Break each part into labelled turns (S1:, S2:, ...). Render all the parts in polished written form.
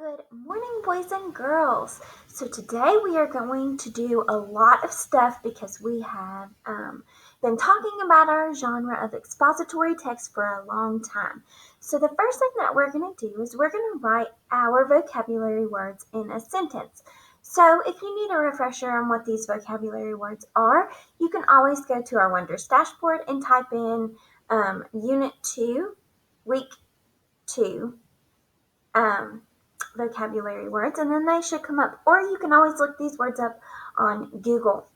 S1: Good morning, boys and girls. So today we are going to do a lot of stuff because we have been talking about our genre of expository text for a long time. So the first thing that we're going to do is we're going to write our vocabulary words in a sentence. So if you need a refresher on what these vocabulary words are, you can always go to our Wonders dashboard and type in Unit 2, Week 2, vocabulary words, and then they should come up. Or you can always look these words up on Google.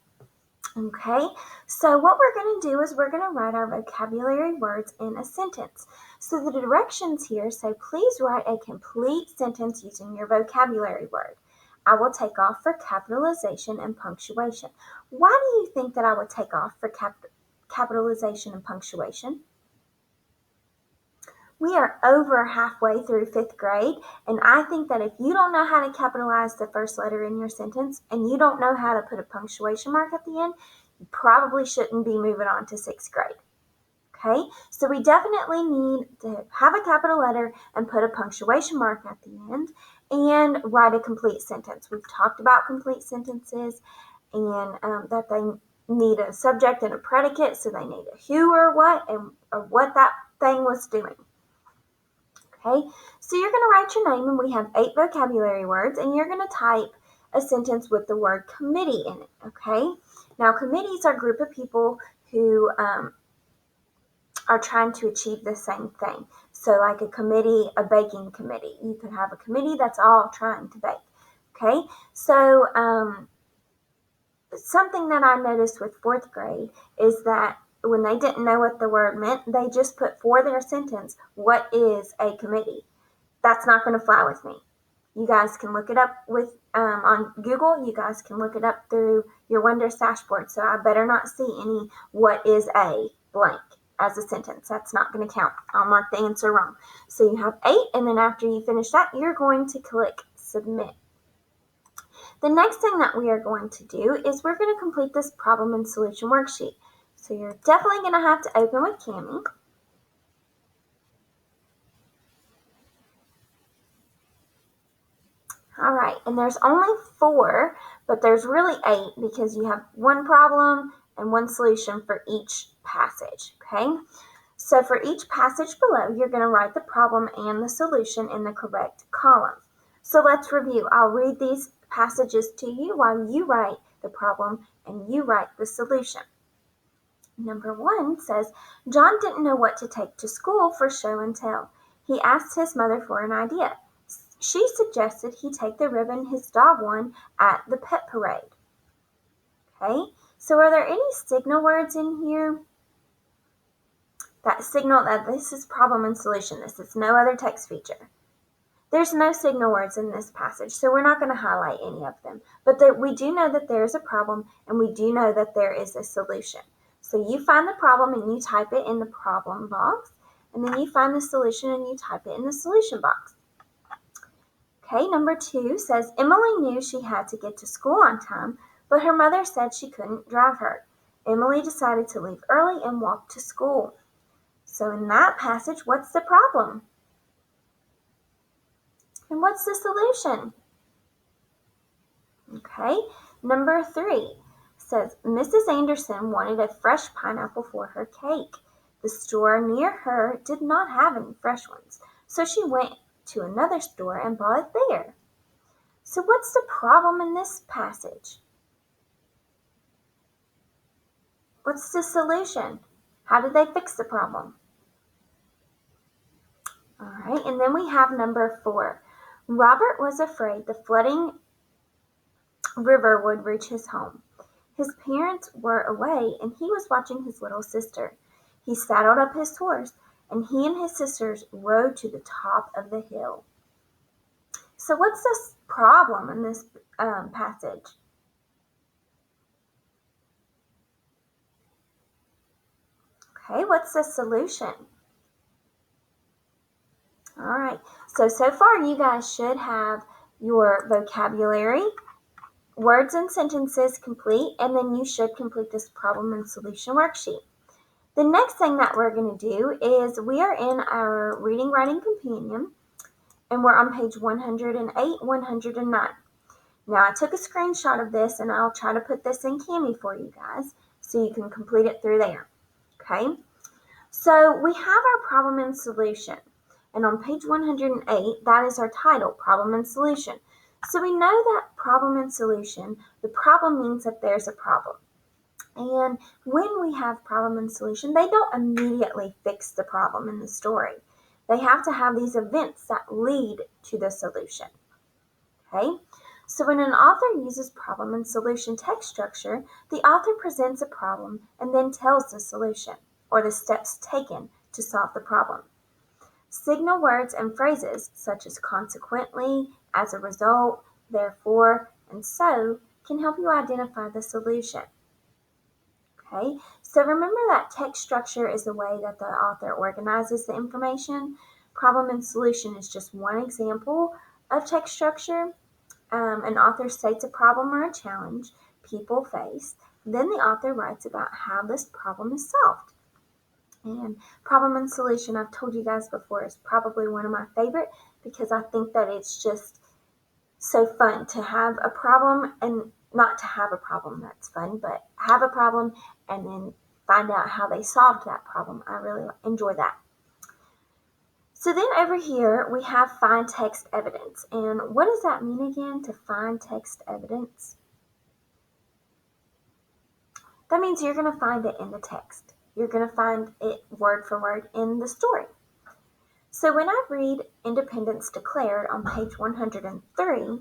S1: Okay, so what we're going to do is we're going to write our vocabulary words in a sentence. So the directions here say, please write a complete sentence using your vocabulary word. I will take off for capitalization and punctuation. Why do you think that I would take off for capitalization and punctuation? We are over halfway through 5th grade, and I think that if you don't know how to capitalize the first letter in your sentence and you don't know how to put a punctuation mark at the end, you probably shouldn't be moving on to 6th grade. Okay, so we definitely need to have a capital letter and put a punctuation mark at the end and write a complete sentence. We've talked about complete sentences and that they need a subject and a predicate, so they need a who or what and what that thing was doing. Okay, so you're going to write your name, and we have 8 vocabulary words, and you're going to type a sentence with the word committee in it, okay? Now, committees are a group of people who are trying to achieve the same thing. So like a committee, a baking committee. You could have a committee that's all trying to bake, okay? So something that I noticed with 4th grade is that when they didn't know what the word meant, they just put for their sentence, what is a committee? That's not going to fly with me. You guys can look it up with on Google. You guys can look it up through your Wonders dashboard. So I better not see any what is a blank as a sentence. That's not going to count. I'll mark the answer wrong. So you have 8, and then after you finish that, you're going to click submit. The next thing that we are going to do is we're going to complete this problem and solution worksheet. So you're definitely going to have to open with Cami. All right, and there's only 4, but there's really 8 because you have one problem and one solution for each passage, okay? So for each passage below, you're going to write the problem and the solution in the correct column. So let's review. I'll read these passages to you while you write the problem and you write the solution. Number 1 says, John didn't know what to take to school for show and tell. He asked his mother for an idea. She suggested he take the ribbon his dog won at the pet parade. Okay, so are there any signal words in here that signal that this is problem and solution? This is no other text feature. There's no signal words in this passage, so we're not going to highlight any of them. But we do know that there is a problem, and we do know that there is a solution. So you find the problem, and you type it in the problem box, and then you find the solution, and you type it in the solution box. Okay, number 2 says, Emily knew she had to get to school on time, but her mother said she couldn't drive her. Emily decided to leave early and walk to school. So in that passage, what's the problem? And what's the solution? Okay, number 3 says, Mrs. Anderson wanted a fresh pineapple for her cake. The store near her did not have any fresh ones, so she went to another store and bought it there. So what's the problem in this passage? What's the solution? How did they fix the problem? All right, and then we have number 4. Robert was afraid the flooding river would reach his home. His parents were away, and he was watching his little sister. He saddled up his horse, and he and his sisters rode to the top of the hill. So what's this problem in this passage? Okay, what's the solution? All right, so far you guys should have your vocabulary, words and sentences complete, and then you should complete this problem and solution worksheet. The next thing that we're going to do is we are in our Reading Writing Companion, And we're on page 108, 109. Now, I took a screenshot of this, and I'll try to put this in Kami for you guys so you can complete it through there. Okay? So we have our problem and solution. And on page 108, that is our title, problem and solution. So we know that problem and solution, the problem means that there's a problem. And when we have problem and solution, they don't immediately fix the problem in the story. They have to have these events that lead to the solution. Okay? So when an author uses problem and solution text structure, the author presents a problem and then tells the solution, or the steps taken to solve the problem. Signal words and phrases such as consequently, as a result, therefore, and so can help you identify the solution. Okay, so remember that text structure is the way that the author organizes the information. Problem and solution is just one example of text structure. An author states a problem or a challenge people face. Then the author writes about how this problem is solved. And problem and solution, I've told you guys before, is probably one of my favorite because I think that it's just so fun to have a problem, and not to have a problem, that's fun, but have a problem and then find out how they solved that problem. I really enjoy that. So then over here, we have find text evidence. And what does that mean again, to find text evidence? That means you're going to find it in the text. You're going to find it word for word in the story. So when I read Independence Declared on page 103,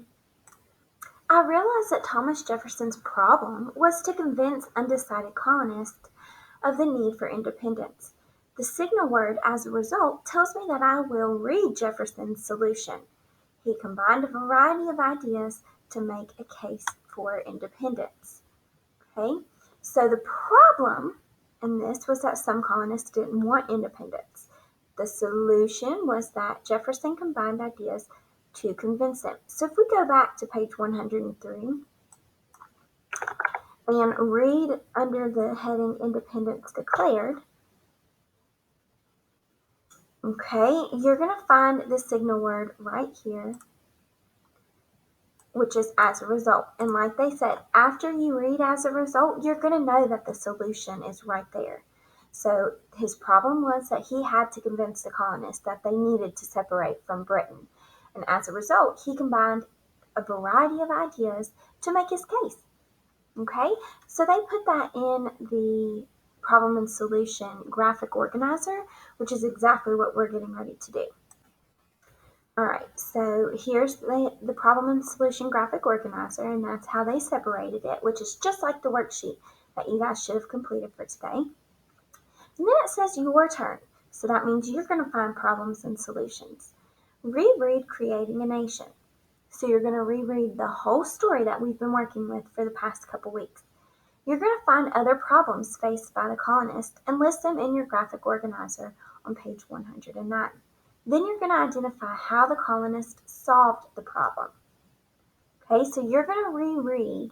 S1: I realized that Thomas Jefferson's problem was to convince undecided colonists of the need for independence. The signal word, as a result, tells me that I will read Jefferson's solution. He combined a variety of ideas to make a case for independence. Okay, so the problem in this was that some colonists didn't want independence. The solution was that Jefferson combined ideas to convince them. So if we go back to page 103 and read under the heading Independence Declared, okay, you're going to find the signal word right here, which is as a result. And like they said, after you read as a result, you're going to know that the solution is right there. So his problem was that he had to convince the colonists that they needed to separate from Britain. And as a result, he combined a variety of ideas to make his case. Okay, so they put that in the problem and solution graphic organizer, which is exactly what we're getting ready to do. All right, so here's the problem and solution graphic organizer, and that's how they separated it, which is just like the worksheet that you guys should have completed for today. And then it says your turn, so that means you're going to find problems and solutions. Reread Creating a Nation. So you're going to reread the whole story that we've been working with for the past couple weeks. You're going to find other problems faced by the colonists and list them in your graphic organizer on page 109. Then you're going to identify how the colonists solved the problem. Okay, so you're going to reread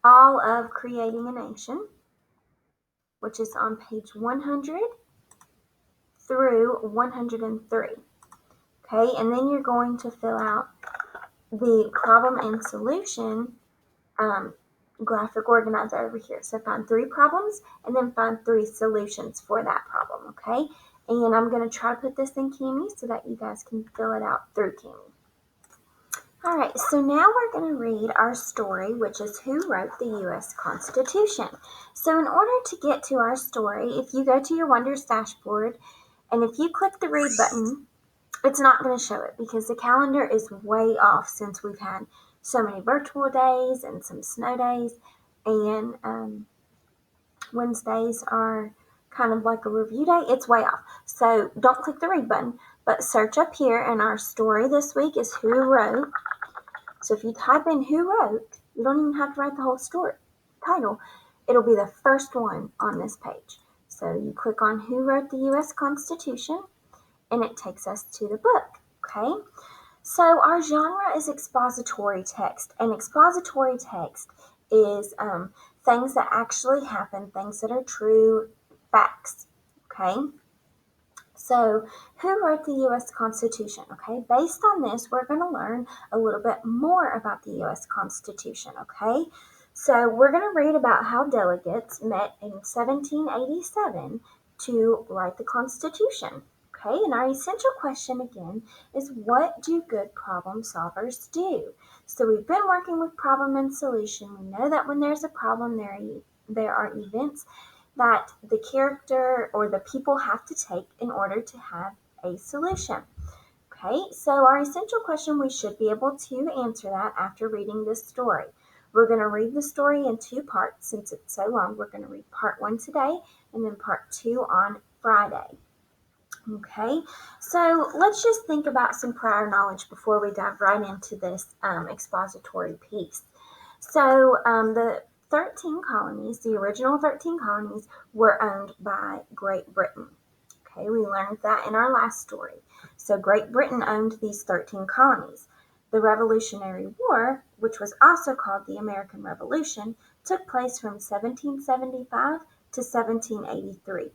S1: all of Creating a Nation, which is on page 100 through 103. Okay, and then you're going to fill out the problem and solution graphic organizer over here. So find 3 problems and then find 3 solutions for that problem, okay? And I'm going to try to put this in Kami so that you guys can fill it out through Kami. All right, so now we're going to read our story, which is Who Wrote the U.S. Constitution. So in order to get to our story, if you go to your Wonders dashboard and if you click the read button, it's not going to show it because the calendar is way off since we've had so many virtual days and some snow days, and Wednesdays are kind of like a review day. It's way off. So don't click the read button, but search up here, and our story this week is Who Wrote. So if you type in Who Wrote, you don't even have to write the whole story title. It'll be the first one on this page. So you click on Who Wrote the U.S. Constitution, and it takes us to the book, okay? So our genre is expository text, and expository text is things that actually happen, things that are true, facts, okay? So, who wrote the U.S. Constitution? Okay, based on this, we're going to learn a little bit more about the U.S. Constitution. Okay, so we're going to read about how delegates met in 1787 to write the Constitution. Okay, and our essential question again is, what do good problem solvers do? So we've been working with problem and solution. We know that when there's a problem, there are events that the character or the people have to take in order to have a solution. Okay, so our essential question, we should be able to answer that after reading this story. We're going to read the story in two parts since it's so long. We're going to read part 1 today and then part 2 on Friday. Okay, so let's just think about some prior knowledge before we dive right into this expository piece. So the 13 colonies, the original 13 colonies, were owned by Great Britain. Okay, we learned that in our last story. So Great Britain owned these 13 colonies. The Revolutionary War, which was also called the American Revolution, took place from 1775 to 1783.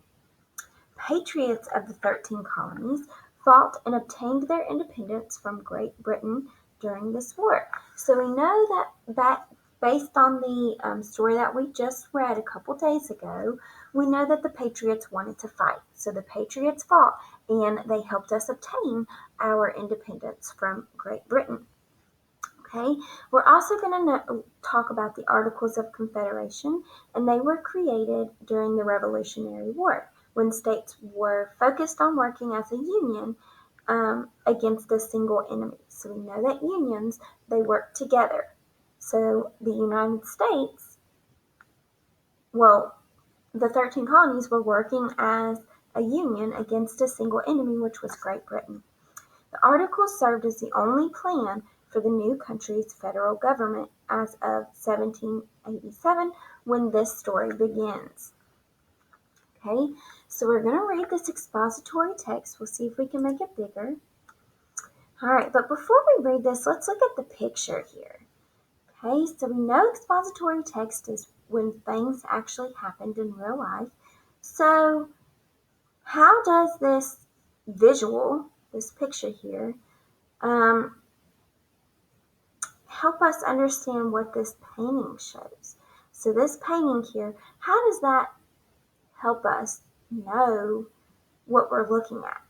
S1: Patriots of the 13 colonies fought and obtained their independence from Great Britain during this war. So we know that based on the story that we just read a couple days ago, we know that the Patriots wanted to fight. So the Patriots fought and they helped us obtain our independence from Great Britain. Okay, we're also going to talk about the Articles of Confederation, and they were created during the Revolutionary War when states were focused on working as a union against a single enemy. So we know that unions, they work together. So the United States, the 13 colonies were working as a union against a single enemy, which was Great Britain. The Articles served as the only plan for the new country's federal government as of 1787 when this story begins. Okay, so we're going to read this expository text. We'll see if we can make it bigger. All right, but before we read this, let's look at the picture here. Okay, so we know expository text is when things actually happened in real life. So how does this visual, this picture here, help us understand what this painting shows? So this painting here, how does that help us know what we're looking at?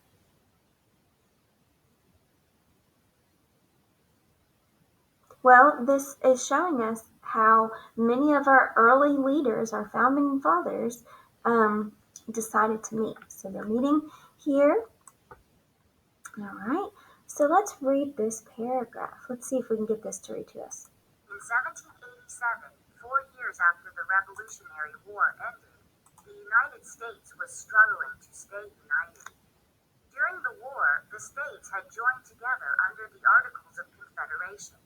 S1: Well, this is showing us how many of our early leaders, our founding fathers, decided to meet. So they're meeting here. All right. So let's read this paragraph. Let's see if we can get this to read to us.
S2: In 1787, 4 years after the Revolutionary War ended, the United States was struggling to stay united. During the war, the states had joined together under the Articles of Confederation.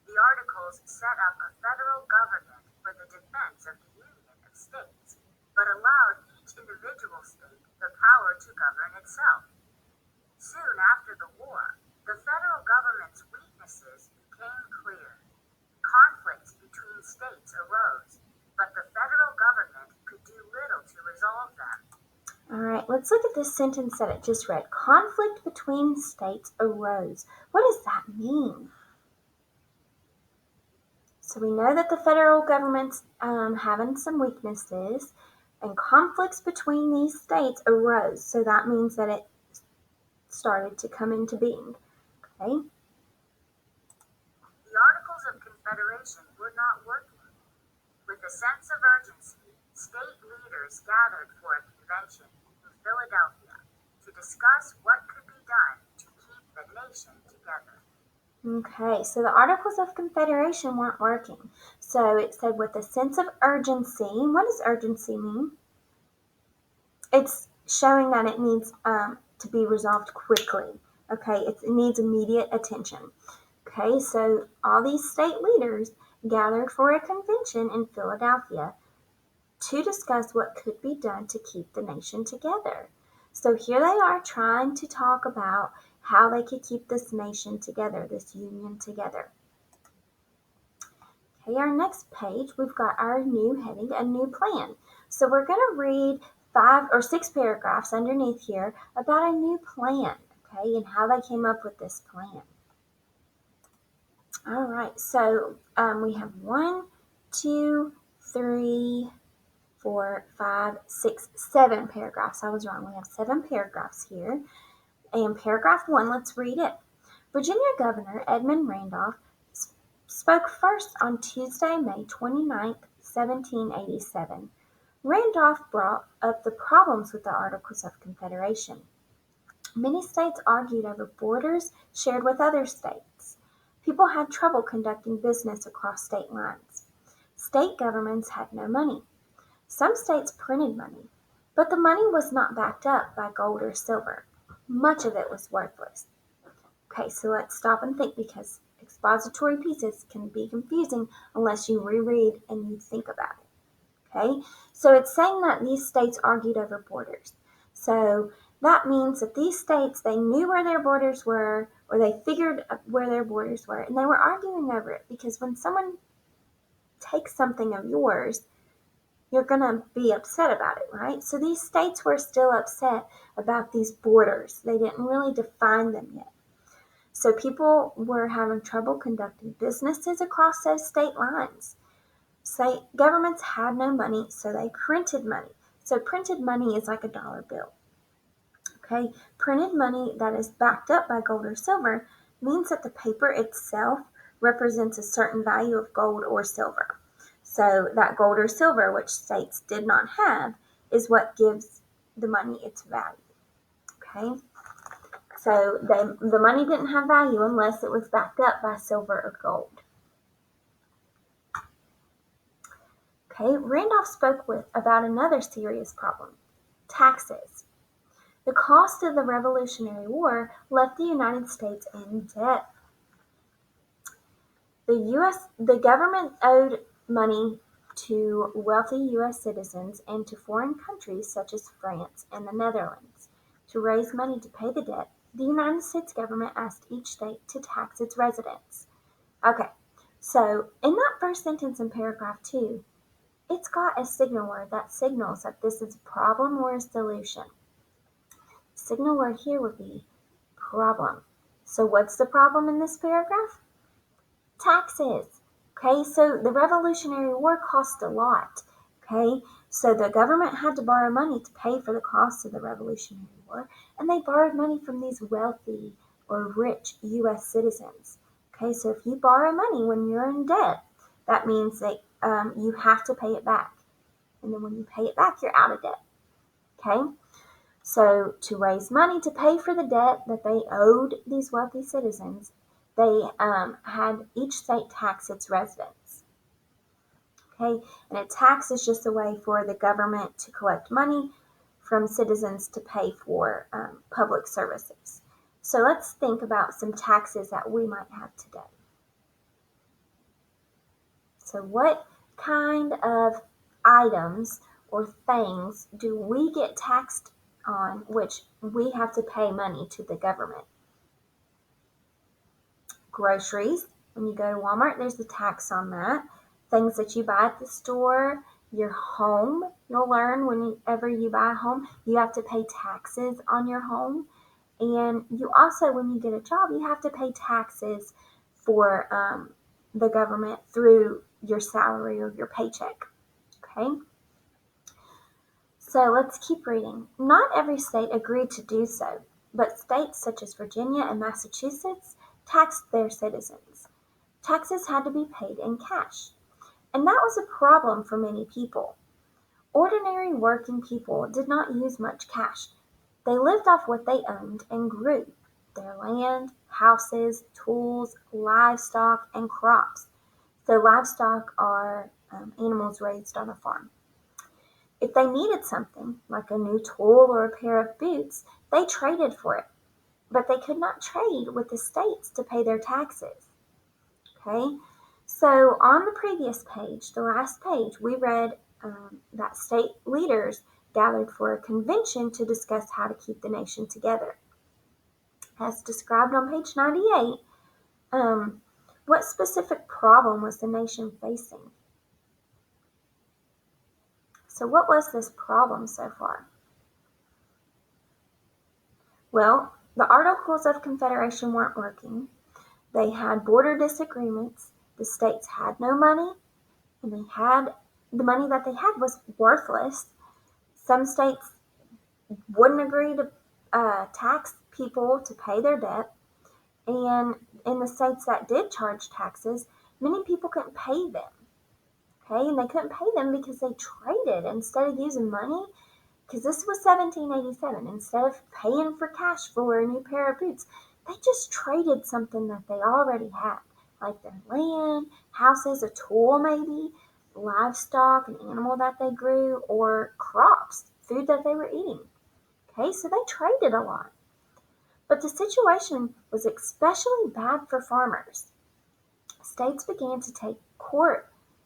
S2: The Articles set up a federal government for the defense of the Union of States, but allowed each individual state the power to govern itself. Soon after the war, the federal government's weaknesses became clear. Conflicts between states arose, but the federal government could do little to resolve them.
S1: All right, let's look at this sentence that it just read. Conflict between states arose. What does that mean? So we know that the federal government's having some weaknesses, and conflicts between these states arose. So that means that it started to come into being. Okay.
S2: The Articles of Confederation were not working. With a sense of urgency, state leaders gathered for a convention in Philadelphia to discuss what could be done to keep the nation together.
S1: Okay, so the Articles of Confederation weren't working. So it said with a sense of urgency. What does urgency mean? It's showing that it needs to be resolved quickly. Okay, it needs immediate attention. Okay, so all these state leaders gathered for a convention in Philadelphia to discuss what could be done to keep the nation together. So here they are trying to talk about how they could keep this nation together, this union together. Okay, our next page, we've got our new heading, a new plan. So we're going to read 5 or 6 paragraphs underneath here about a new plan, okay, and how they came up with this plan. All right, so we have 1, 2, 3, 4, 5, 6, 7 paragraphs. I was wrong. We have 7 paragraphs here. And paragraph 1, let's read it. Virginia Governor Edmund Randolph spoke first on Tuesday, May 29, 1787. Randolph brought up the problems with the Articles of Confederation. Many states argued over borders shared with other states. People had trouble conducting business across state lines. State governments had no money. Some states printed money, but the money was not backed up by gold or silver. Much of it was worthless. Okay, so let's stop and think, because expository pieces can be confusing unless you reread and you think about it. Okay, so it's saying that these states argued over borders. So that means that these states, they knew where their borders were, or they figured where their borders were, and they were arguing over it, because when someone takes something of yours, you're going to be upset about it, right? So these states were still upset about these borders. They didn't really define them yet. So people were having trouble conducting businesses across those state lines. State governments had no money, so they printed money. So printed money is like a dollar bill. Okay, printed money that is backed up by gold or silver means that the paper itself represents a certain value of gold or silver. So that gold or silver, which states did not have, is what gives the money its value. Okay, so the money didn't have value unless it was backed up by silver or gold. Okay, Randolph spoke about another serious problem: taxes. The cost of the Revolutionary War left the United States in debt. The government owed money to wealthy U.S. citizens and to foreign countries such as France and the Netherlands. To raise money to pay the debt, the United States government asked each state to tax its residents. Okay, so in that first sentence in paragraph 2, it's got a signal word that signals that this is a problem or a solution. Signal word here would be problem. So what's the problem in this paragraph? Taxes. Okay, so the Revolutionary War cost a lot. Okay, so the government had to borrow money to pay for the cost of the Revolutionary War, and they borrowed money from these wealthy or rich U.S. citizens. Okay, so if you borrow money when you're in debt, that means that you have to pay it back. And then when you pay it back, you're out of debt. Okay, so to raise money to pay for the debt that they owed these wealthy citizens, they had each state tax its residents. Okay, and a tax is just a way for the government to collect money from citizens to pay for public services. So let's think about some taxes that we might have today. So what kind of items or things do we get taxed on, which we have to pay money to the government? Groceries. When you go to Walmart, there's a tax on that. Things that you buy at the store, your home, you'll learn whenever you buy a home, you have to pay taxes on your home. And you also, when you get a job, you have to pay taxes for the government through your salary or your paycheck. Okay? So let's keep reading. Not every state agreed to do so, but states such as Virginia and Massachusetts taxed their citizens. Taxes had to be paid in cash, and that was a problem for many people. Ordinary working people did not use much cash. They lived off what they owned and grew: their land, houses, tools, livestock, and crops. So livestock are animals raised on a farm. If they needed something, like a new tool or a pair of boots, they traded for it. But they could not trade with the states to pay their taxes. Okay, so on the previous page, the last page, we read that state leaders gathered for a convention to discuss how to keep the nation together. As described on page 98, what specific problem was the nation facing? So what was this problem so far? Well, the Articles of Confederation weren't working. They had border disagreements. The states had no money, and the money that they had was worthless. Some states wouldn't agree to tax people to pay their debt, and in the states that did charge taxes, many people couldn't pay them. Okay, and they couldn't pay them because they traded instead of using money. Because this was 1787. Instead of paying for cash for a new pair of boots, they just traded something that they already had, like their land, houses, a tool maybe, livestock, an animal that they grew, or crops, food that they were eating. Okay, so they traded a lot. But the situation was especially bad for farmers. States began to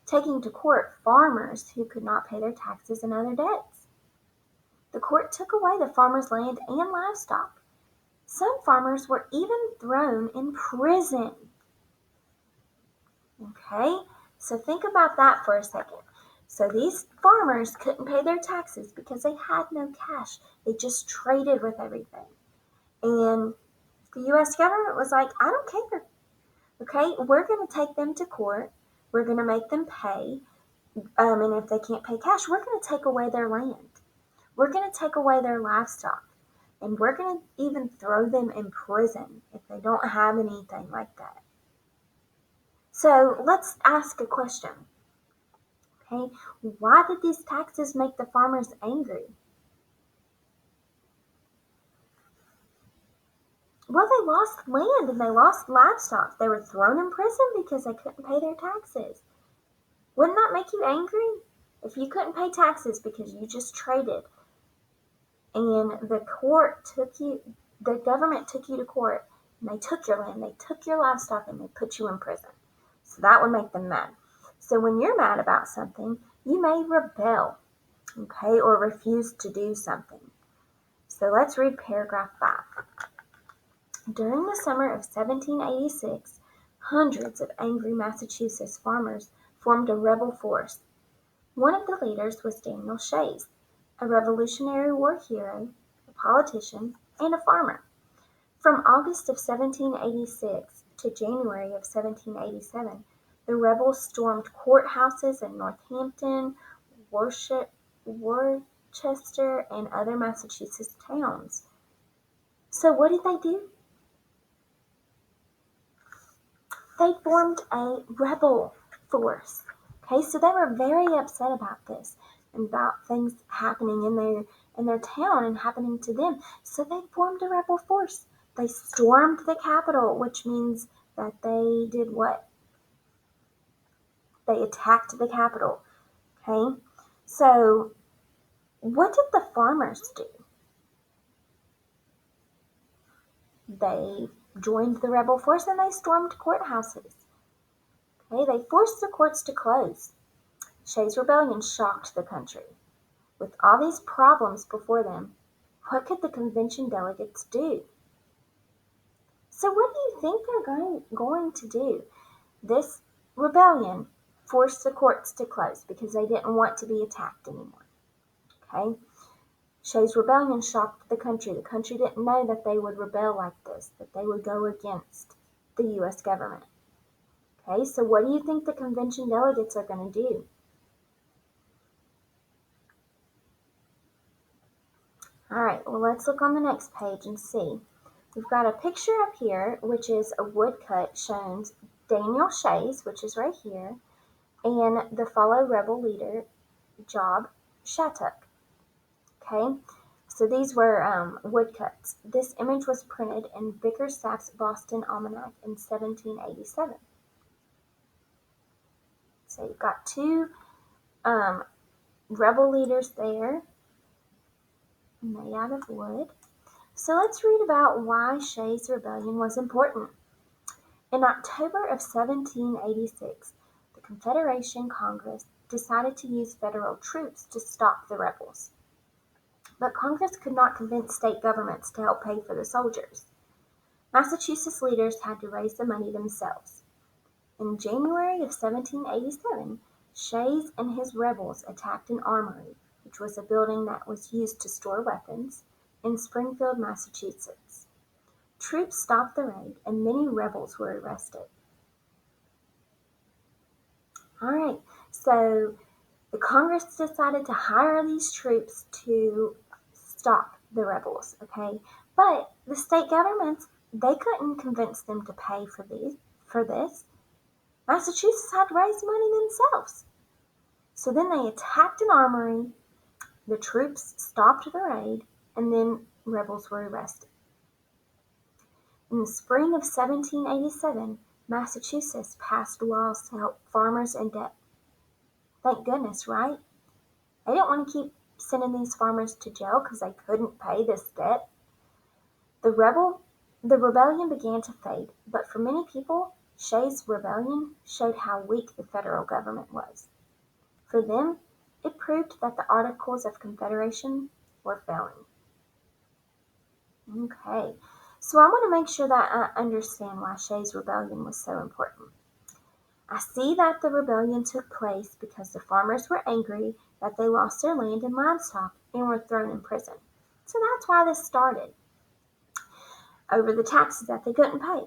S1: taking to court farmers who could not pay their taxes and other debts. The court took away the farmers' land and livestock. Some farmers were even thrown in prison. Okay, so think about that for a second. So these farmers couldn't pay their taxes because they had no cash. They just traded with everything. And the US government was like, I don't care. Okay, we're going to take them to court. We're going to make them pay. And if they can't pay cash, we're going to take away their land. We're going to take away their livestock. And we're going to even throw them in prison if they don't have anything like that. So let's ask a question. Okay, why did these taxes make the farmers angry? Well, they lost land and they lost livestock. They were thrown in prison because they couldn't pay their taxes. Wouldn't that make you angry? If you couldn't pay taxes because you just traded and the government took you to court and they took your land, they took your livestock and they put you in prison. So that would make them mad. So when you're mad about something, you may rebel, okay, or refuse to do something. So let's read paragraph 5. During the summer of 1786, hundreds of angry Massachusetts farmers formed a rebel force. One of the leaders was Daniel Shays, a Revolutionary War hero, a politician, and a farmer. From August of 1786 to January of 1787, the rebels stormed courthouses in Northampton, Worcester, and other Massachusetts towns. So what did they do? They formed a rebel force. Okay, so they were very upset about this and about things happening in their town and happening to them. So they formed a rebel force. They stormed the Capitol, which means that they did what? They attacked the Capitol. Okay, so what did the farmers do? They joined the rebel force and they stormed courthouses. Okay, they forced the courts to close. Shays' rebellion shocked the country. With all these problems before them, what could the convention delegates do? So what do you think they're going to do? This rebellion forced the courts to close because they didn't want to be attacked anymore. Okay? Shays' rebellion shocked the country. The country didn't know that they would rebel like this, that they would go against the US government. Okay, so what do you think the convention delegates are going to do? Alright, well let's look on the next page and see. We've got a picture up here, which is a woodcut showing Daniel Shays, which is right here, and the fellow rebel leader, Job Shattuck. Okay, so these were woodcuts. This image was printed in Bickerstaff's Boston Almanac in 1787. So you've got two rebel leaders there, made out of wood. So let's read about why Shays' rebellion was important. In October of 1786, the Confederation Congress decided to use federal troops to stop the rebels. But Congress could not convince state governments to help pay for the soldiers. Massachusetts leaders had to raise the money themselves. In January of 1787, Shays and his rebels attacked an armory, which was a building that was used to store weapons, in Springfield, Massachusetts. Troops stopped the raid and many rebels were arrested. Alright, so the Congress decided to hire these troops to stop the rebels, okay? But the state governments, they couldn't convince them to pay for this. Massachusetts had to raise money themselves. So then they attacked an armory, the troops stopped the raid, and then rebels were arrested. In the spring of 1787, Massachusetts passed laws to help farmers in debt. Thank goodness, right? They didn't want to keep sending these farmers to jail because they couldn't pay this debt. The rebellion began to fade, but for many people, Shays' rebellion showed how weak the federal government was. For them, it proved that the Articles of Confederation were failing. Okay, so I want to make sure that I understand why Shays' rebellion was so important. I see that the rebellion took place because the farmers were angry that they lost their land and livestock and were thrown in prison. So that's why this started, over the taxes that they couldn't pay.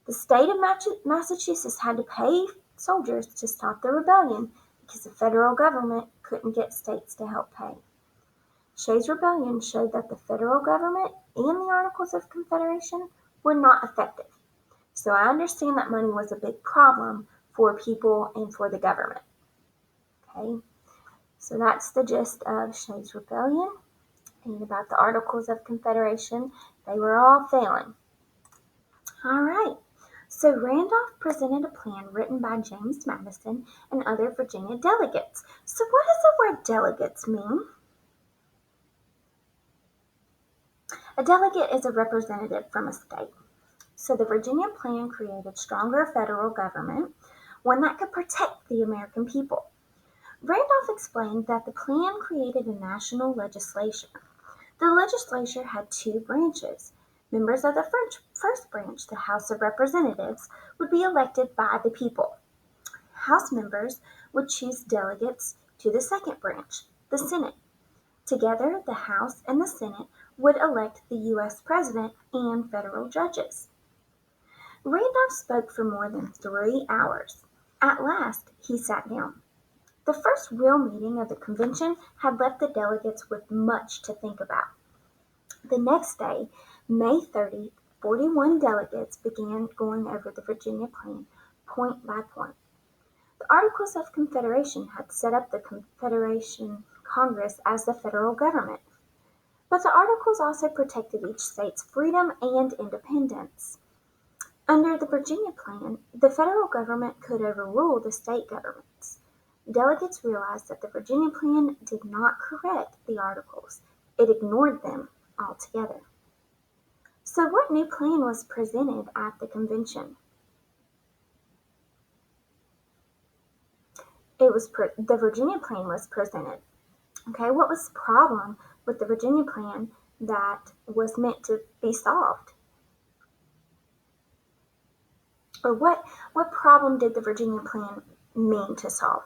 S1: The state of Massachusetts had to pay soldiers to stop the rebellion because the federal government couldn't get states to help pay. Shays' rebellion showed that the federal government and the Articles of Confederation were not effective. So I understand that money was a big problem for people and for the government. Okay, so that's the gist of Shays' rebellion. And about the Articles of Confederation, they were all failing. All right. So Randolph presented a plan written by James Madison and other Virginia delegates. So what does the word delegates mean? A delegate is a representative from a state. So the Virginia plan created stronger federal government, one that could protect the American people. Randolph explained that the plan created a national legislature. The legislature had two branches. Members of the first branch, the House of Representatives, would be elected by the people. House members would choose delegates to the second branch, the Senate. Together, the House and the Senate would elect the U.S. President and federal judges. Randolph spoke for more than 3 hours. At last, he sat down. The first real meeting of the convention had left the delegates with much to think about. The next day, May 30, 41 delegates began going over the Virginia plan point by point. The Articles of Confederation had set up the Confederation Congress as the federal government, but the Articles also protected each state's freedom and independence. Under the Virginia plan, the federal government could overrule the state governments. Delegates realized that the Virginia plan did not correct the Articles. It ignored them altogether. So what new plan was presented at the convention? The Virginia plan was presented. Okay, what was the problem with the Virginia plan that was meant to be solved? Or what problem did the Virginia plan mean to solve?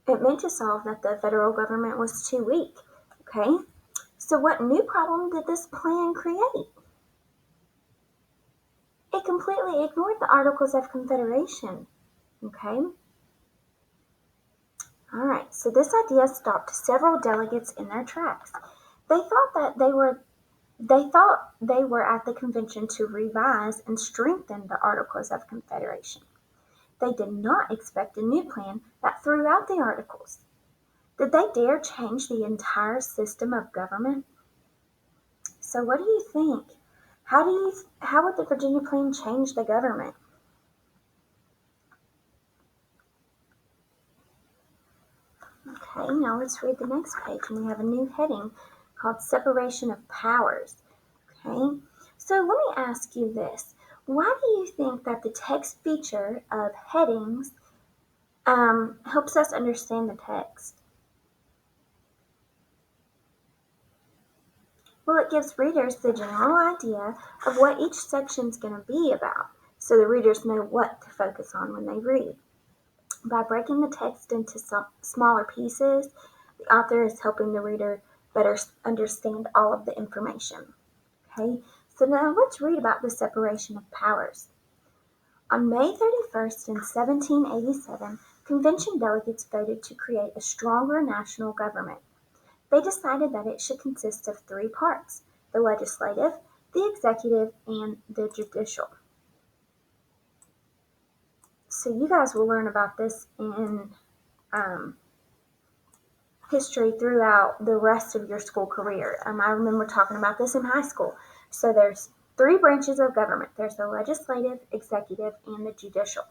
S1: It meant to solve that the federal government was too weak. Okay, so what new problem did this plan create? It completely ignored the Articles of Confederation. Okay. All right, so this idea stopped several delegates in their tracks. They thought they were at the convention to revise and strengthen the Articles of Confederation. They did not expect a new plan that threw out the Articles. Did they dare change the entire system of government? So what do you think? How would the Virginia plan change the government? Okay, now let's read the next page, and we have a new heading called Separation of Powers. Okay, so let me ask you this. Why do you think that the text feature of headings helps us understand the text? Well, it gives readers the general idea of what each section is going to be about, so the readers know what to focus on when they read. By breaking the text into smaller pieces, the author is helping the reader better understand all of the information. Okay, so now let's read about the separation of powers. On May 31st in 1787, convention delegates voted to create a stronger national government. They decided that it should consist of three parts: the legislative, the executive, and the judicial. So you guys will learn about this in history throughout the rest of your school career. I remember talking about this in high school. So there's three branches of government. There's the legislative, executive, and the judicial.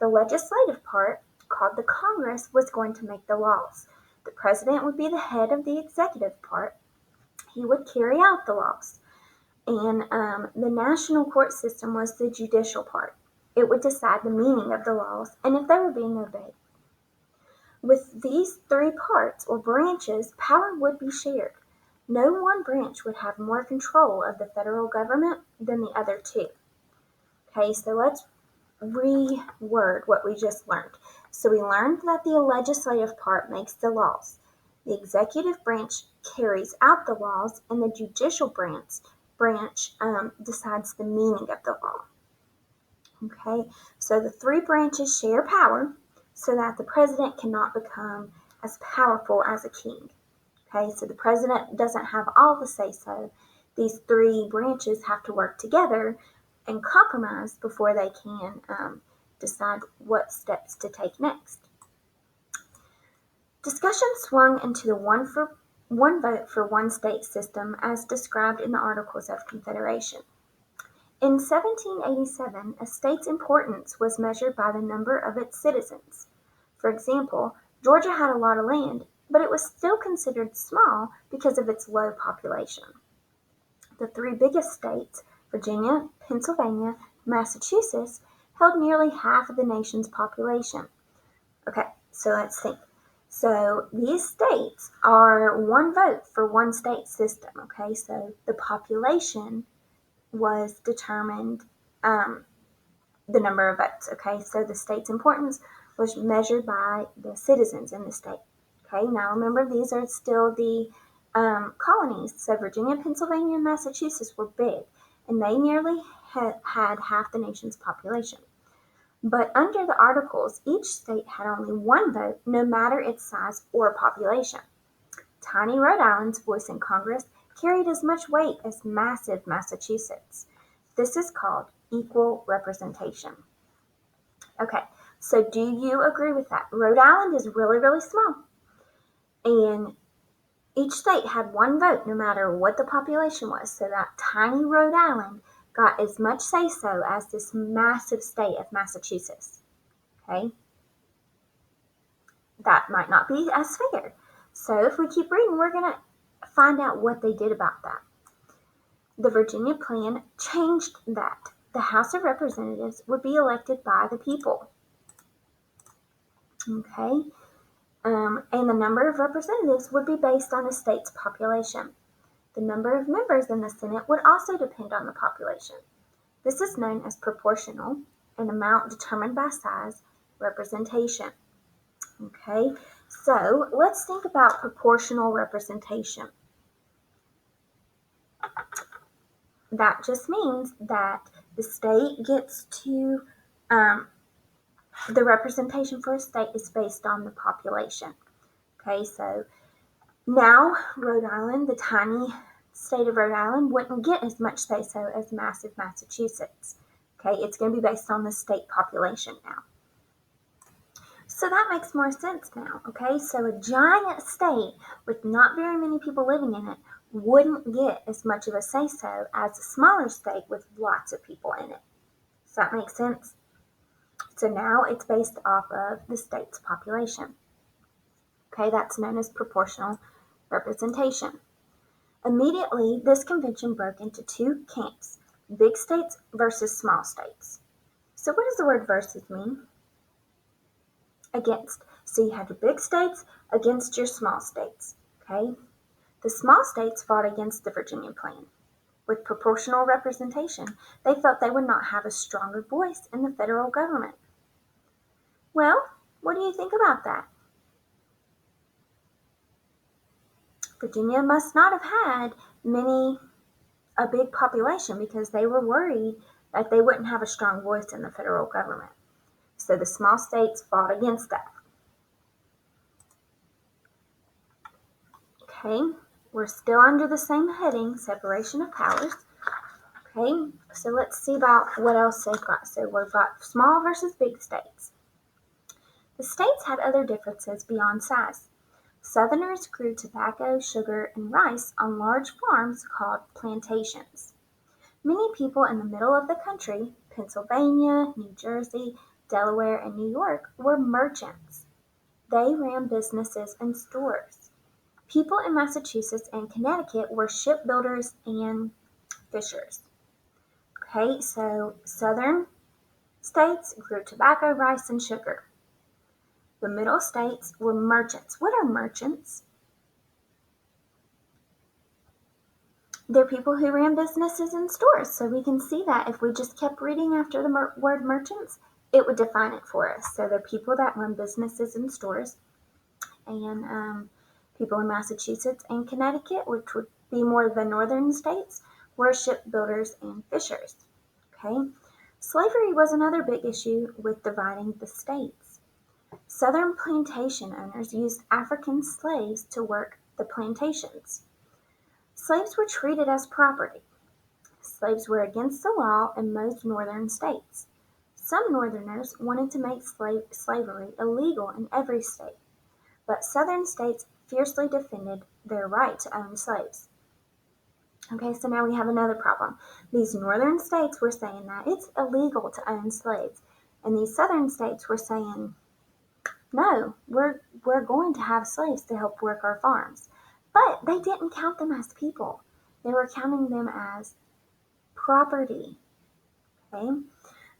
S1: The legislative part, called the Congress, was going to make the laws. The president would be the head of the executive part. He would carry out the laws. And the national court system was the judicial part. It would decide the meaning of the laws and if they were being obeyed. With these three parts or branches, power would be shared. No one branch would have more control of the federal government than the other two. Okay, so let's reword what we just learned. So we learned that the legislative part makes the laws. The executive branch carries out the laws, and the judicial branch decides the meaning of the law. Okay, so the three branches share power so that the president cannot become as powerful as a king. Okay, so the president doesn't have all the say-so. These three branches have to work together and compromise before they can decide what steps to take next. Discussion swung into the one vote for one state system as described in the Articles of Confederation. In 1787, a state's importance was measured by the number of its citizens. For example, Georgia had a lot of land, but it was still considered small because of its low population. The three biggest states, Virginia, Pennsylvania, Massachusetts, held nearly half of the nation's population. Okay, so let's think. So these states are one vote for one state system. Okay, so the population was determined the number of votes. Okay, so the state's importance was measured by the citizens in the state. Okay, now remember these are still the colonies. So Virginia, Pennsylvania, and Massachusetts were big, and they nearly had half the nation's population. But under the Articles, each state had only one vote, no matter its size or population. Tiny Rhode Island's voice in Congress carried as much weight as massive Massachusetts. This is called equal representation. Okay, so do you agree with that? Rhode Island is really, really small. And each state had one vote no matter what the population was. So that tiny Rhode Island got as much say-so as this massive state of Massachusetts. Okay? That might not be as fair. So if we keep reading, we're going to find out what they did about that. The Virginia plan changed that. The House of Representatives would be elected by the people. Okay? And the number of representatives would be based on the state's population. The number of members in the Senate would also depend on the population. This is known as proportional, an amount determined by size, representation. Okay, so let's think about proportional representation. That just means that the state gets to, the representation for a state is based on the population. Okay, so now Rhode Island, the tiny state of Rhode Island, wouldn't get as much say-so as massive Massachusetts. Okay, it's going to be based on the state population now. So that makes more sense now, okay? So a giant state with not very many people living in it wouldn't get as much of a say-so as a smaller state with lots of people in it. Does that make sense? So now it's based off of the state's population. Okay, that's known as proportional representation. Immediately, this convention broke into two camps, big states versus small states. So what does the word versus mean? Against. So you had your big states against your small states. Okay? The small states fought against the Virginia plan. With proportional representation, they felt they would not have a stronger voice in the federal government. Well, what do you think about that? Virginia must not have had a big population because they were worried that they wouldn't have a strong voice in the federal government. So the small states fought against that. Okay, we're still under the same heading, separation of powers. Okay, so let's see about what else they've got. So we've got small versus big states. The states had other differences beyond size. Southerners grew tobacco, sugar, and rice on large farms called plantations. Many people in the middle of the country, Pennsylvania, New Jersey, Delaware, and New York, were merchants. They ran businesses and stores. People in Massachusetts and Connecticut were shipbuilders and fishers. Okay, so southern states grew tobacco, rice, and sugar. The middle states were merchants. What are merchants? They're people who ran businesses and stores. So we can see that if we just kept reading after the word merchants, it would define it for us. So they're people that run businesses and stores. And people in Massachusetts and Connecticut, which would be more the northern states, were shipbuilders and fishers. Okay, slavery was another big issue with dividing the states. Southern plantation owners used African slaves to work the plantations. Slaves were treated as property. Slaves were against the law in most northern states. Some northerners wanted to make slavery illegal in every state, but southern states fiercely defended their right to own slaves. Okay, so now we have another problem. These northern states were saying that it's illegal to own slaves, and these southern states were saying, no, we're going to have slaves to help work our farms. But they didn't count them as people. They were counting them as property. Okay?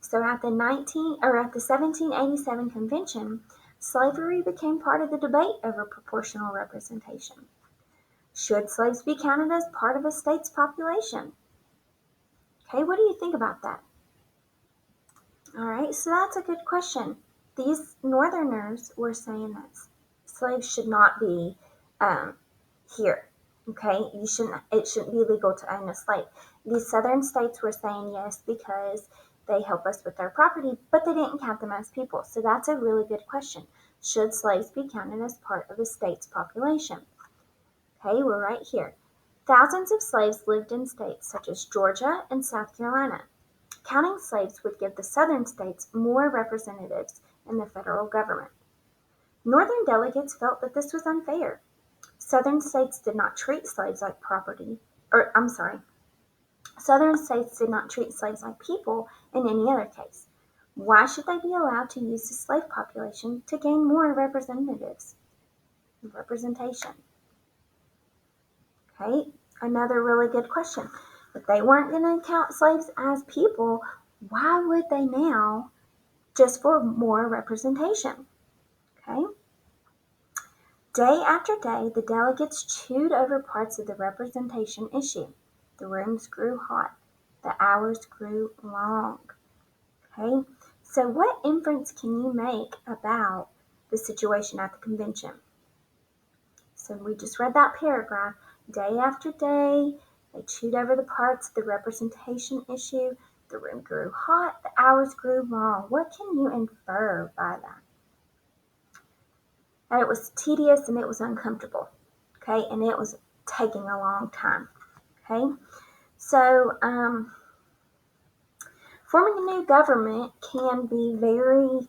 S1: So at the 1787 convention, slavery became part of the debate over proportional representation. Should slaves be counted as part of a state's population? Okay, what do you think about that? All right, so that's a good question. These northerners were saying that slaves should not be here. Okay, it shouldn't be legal to own a slave. These southern states were saying yes because they help us with our property, but they didn't count them as people. So that's a really good question. Should slaves be counted as part of a state's population? Okay, we're right here. Thousands of slaves lived in states such as Georgia and South Carolina. Counting slaves would give the southern states more representatives in the federal government. Northern delegates felt that this was unfair. Southern states did not treat slaves like property, Southern states did not treat slaves like people in any other case. Why should they be allowed to use the slave population to gain more representation? Okay, another really good question. If they weren't going to count slaves as people, why would they now just for more representation? Okay. Day after day, the delegates chewed over parts of the representation issue. The rooms grew hot. The hours grew long. Okay. So what inference can you make about the situation at the convention? So we just read that paragraph. Day after day, they chewed over the parts of the representation issue. The room grew hot. The hours grew long. What can you infer by that? That it was tedious and it was uncomfortable. Okay, and it was taking a long time. Okay, so forming a new government can be very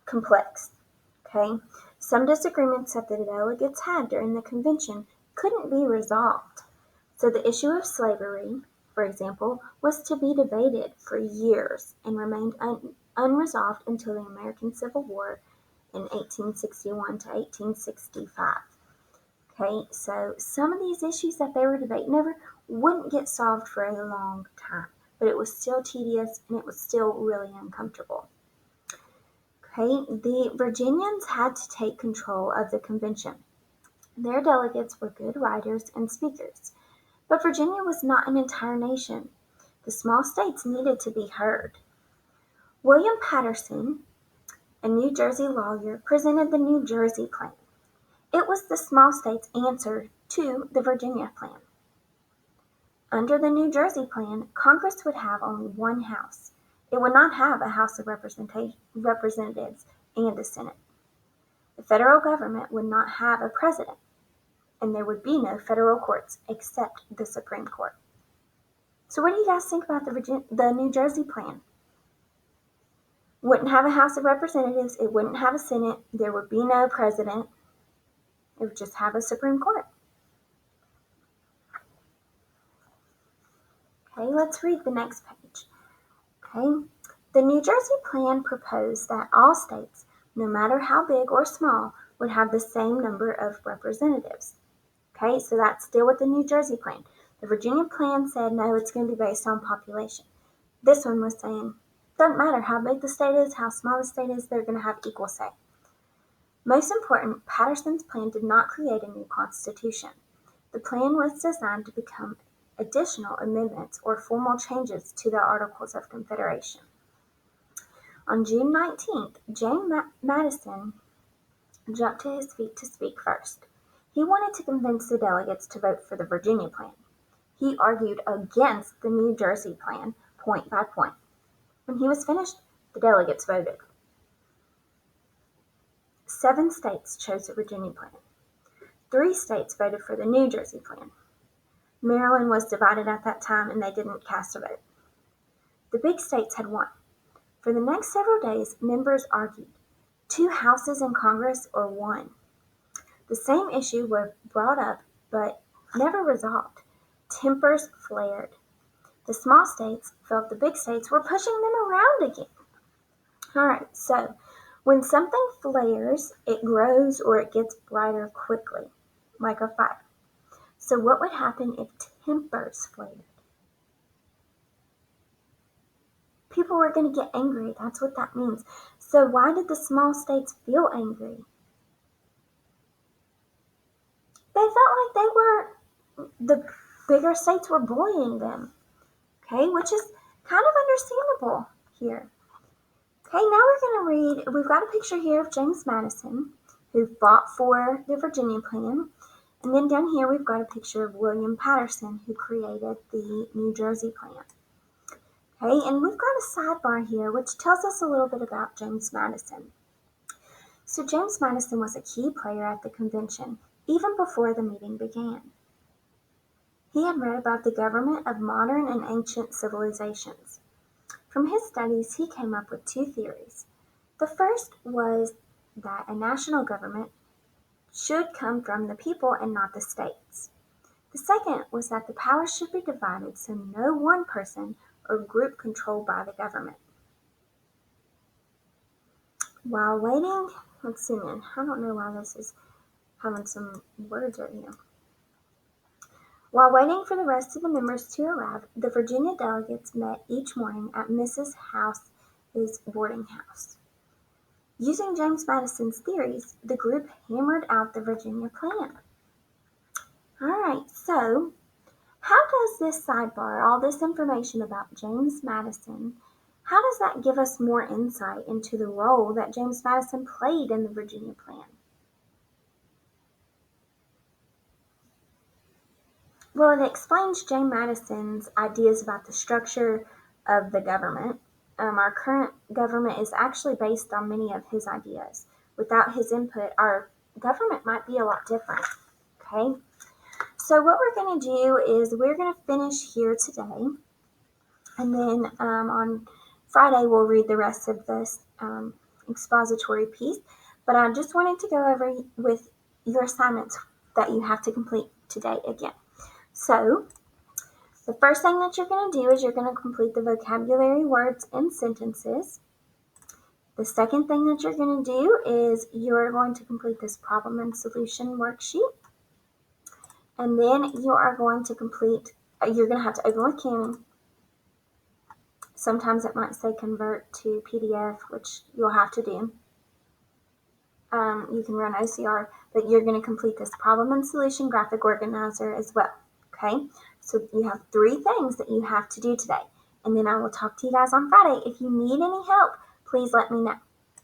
S1: complex. Okay, some disagreements that the delegates had during the convention couldn't be resolved. So the issue of slavery, for example, was to be debated for years and remained unresolved until the American Civil War in 1861 to 1865. Okay, so some of these issues that they were debating over wouldn't get solved for a long time, but it was still tedious and it was still really uncomfortable. Okay, the Virginians had to take control of the convention. Their delegates were good writers and speakers, but Virginia was not an entire nation. The small states needed to be heard. William Paterson, a New Jersey lawyer, presented the New Jersey Plan. It was the small states' answer to the Virginia Plan. Under the New Jersey Plan, Congress would have only one house. It would not have a House of Representatives and a Senate. The federal government would not have a president, and there would be no federal courts except the Supreme Court. So what do you guys think about the New Jersey Plan? Wouldn't have a House of Representatives, it wouldn't have a Senate, there would be no president, it would just have a Supreme Court. Okay, let's read the next page. Okay, the New Jersey Plan proposed that all states, no matter how big or small, would have the same number of representatives. Okay, so that's still with the New Jersey Plan. The Virginia Plan said, no, it's going to be based on population. This one was saying, doesn't matter how big the state is, how small the state is, they're going to have equal say. Most important, Patterson's plan did not create a new constitution. The plan was designed to become additional amendments or formal changes to the Articles of Confederation. On June 19th, James Madison jumped to his feet to speak first. He wanted to convince the delegates to vote for the Virginia Plan. He argued against the New Jersey Plan point by point. When he was finished, the delegates voted. 7 states chose the Virginia Plan. 3 states voted for the New Jersey Plan. Maryland was divided at that time and they didn't cast a vote. The big states had won. For the next several days, members argued, 2 houses in Congress or 1. The same issue was brought up but never resolved. Tempers flared. The small states felt the big states were pushing them around again. Alright, so when something flares, it grows or it gets brighter quickly, like a fire. So what would happen if tempers flared? People were going to get angry. That's what that means. So why did the small states feel angry? They felt like the bigger states were bullying them. Okay, which is kind of understandable here. Okay, now we're going to read, we've got a picture here of James Madison, who fought for the Virginia Plan. And then down here we've got a picture of William Patterson, who created the New Jersey Plan. Okay, and we've got a sidebar here which tells us a little bit about James Madison. So James Madison was a key player at the convention, even before the meeting began. He had read about the government of modern and ancient civilizations. From his studies, he came up with 2 theories. The first was that a national government should come from the people and not the states. The second was that the power should be divided so no one person or group controlled by the government. While waiting, let's zoom in. I don't know why this is having some words right here. While waiting for the rest of the members to arrive, the Virginia delegates met each morning at Mrs. House's boarding house. Using James Madison's theories, the group hammered out the Virginia Plan. Alright, so how does this sidebar, all this information about James Madison, how does that give us more insight into the role that James Madison played in the Virginia Plan? Well, it explains James Madison's ideas about the structure of the government. Our current government is actually based on many of his ideas. Without his input, our government might be a lot different. Okay? So what we're going to do is we're going to finish here today. And then on Friday, we'll read the rest of this expository piece. But I just wanted to go over with your assignments that you have to complete today again. So, the first thing that you're going to do is you're going to complete the vocabulary words and sentences. The second thing that you're going to do is you're going to complete this problem and solution worksheet. And then you are going to complete, you're going to have to open with Canny. Sometimes it might say convert to PDF, which you'll have to do. You can run OCR, but you're going to complete this problem and solution graphic organizer as well. Okay, so you have 3 things that you have to do today. And then I will talk to you guys on Friday. If you need any help, please let me know.